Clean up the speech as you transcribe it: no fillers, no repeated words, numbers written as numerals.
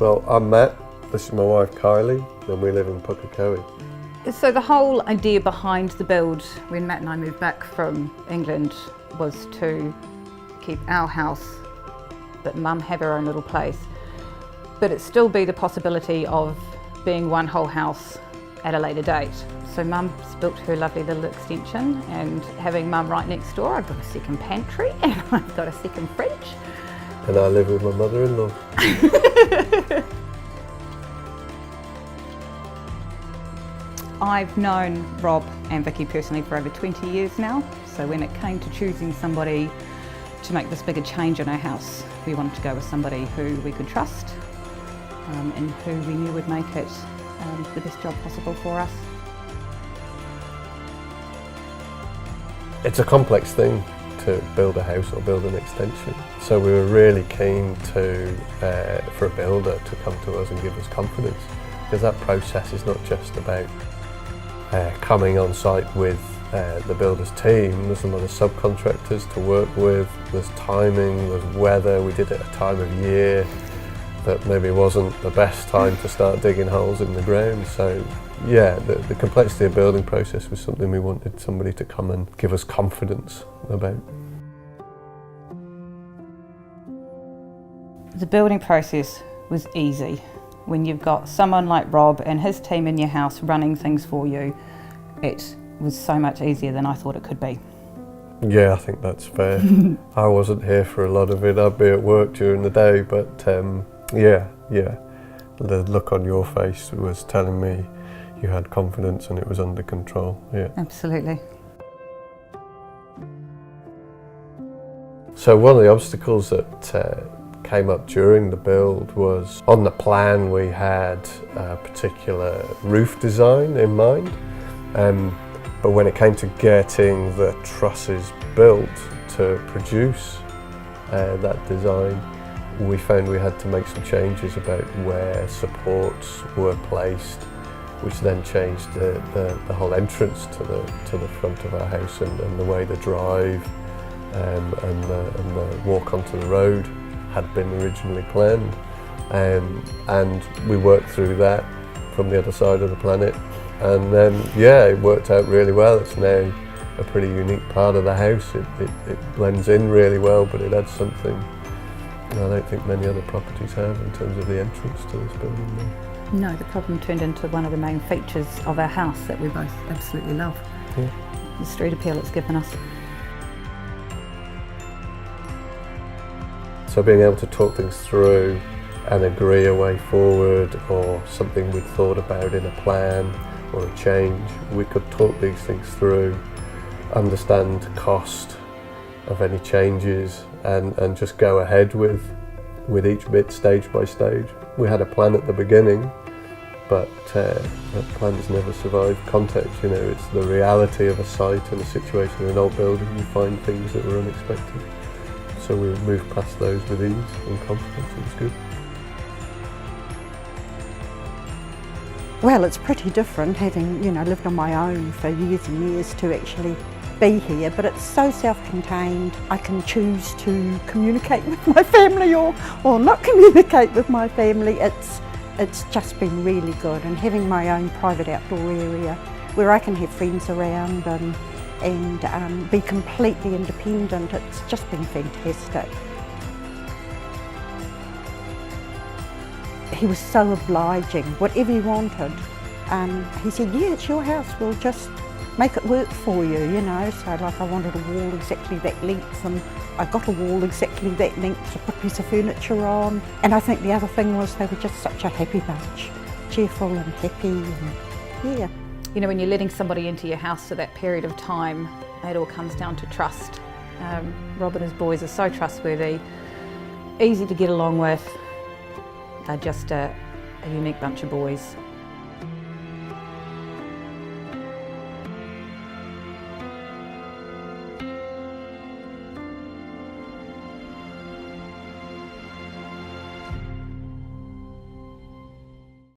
Well, I'm Matt, this is my wife Kylie, and we live in Pukekohe. So the whole idea behind the build when Matt and I moved back from England was to keep our house, but Mum have her own little place, but it still be the possibility of being one whole house at a later date. So Mum's built her lovely little extension, and having Mum right next door, I've got a second pantry and I've got a second fridge. And I live with my mother-in-law. I've known Rob and Vicky personally for over 20 years now, so when it came to choosing somebody to make this bigger change in our house, we wanted to go with somebody who we could trust and who we knew would make it the best job possible for us. It's a complex thing to build a house or build an extension, so we were really keen to for a builder to come to us and give us confidence, because that process is not just about coming on site with the builder's team. There's a lot of subcontractors to work with, there's timing, there's weather. We did it at a time of year that maybe wasn't the best time to start digging holes in the ground. So yeah, the complexity of the building process was something we wanted somebody to come and give us confidence about. The building process was easy. When you've got someone like Rob and his team in your house running things for you, it was so much easier than I thought it could be. Yeah, I think that's fair. I wasn't here for a lot of it. I'd be at work during the day, but yeah. The look on your face was telling me you had confidence and it was under control. Yeah. Absolutely. So one of the obstacles that came up during the build was, on the plan we had a particular roof design in mind, but when it came to getting the trusses built to produce that design, we found we had to make some changes about where supports were placed, which then changed the whole entrance to the front of our house, and the way the drive and the walk onto the road had been originally planned, and we worked through that from the other side of the planet, and then yeah, it worked out really well. It's now a pretty unique part of the house. It blends in really well, but it adds something I don't think many other properties have in terms of the entrance to this building. No, the problem turned into one of the main features of our house that we both absolutely love. Yeah. The street appeal it's given us. So being able to talk things through and agree a way forward, or something we'd thought about in a plan or a change, we could talk these things through, understand cost of any changes, and just go ahead with each bit stage by stage. We had a plan at the beginning, but that plan has never survived context. You know, it's the reality of a site and a situation in an old building. You find things that were unexpected. So we moved past those with ease and confidence. It was good. Well, it's pretty different having, lived on my own for years and years to actually be here, but it's so self-contained. I can choose to communicate with my family or not communicate with my family. It's just been really good, and having my own private outdoor area where I can have friends around and be completely independent, it's just been fantastic. He was so obliging, whatever he wanted. He said, yeah, it's your house, we'll just make it work for you, So like I wanted a wall exactly that length, and I got a wall exactly that length to put a piece of furniture on. And I think the other thing was they were just such a happy bunch, cheerful and happy, and yeah. When you're letting somebody into your house for that period of time, it all comes down to trust. Rob and his boys are so trustworthy, easy to get along with. They're just a unique bunch of boys.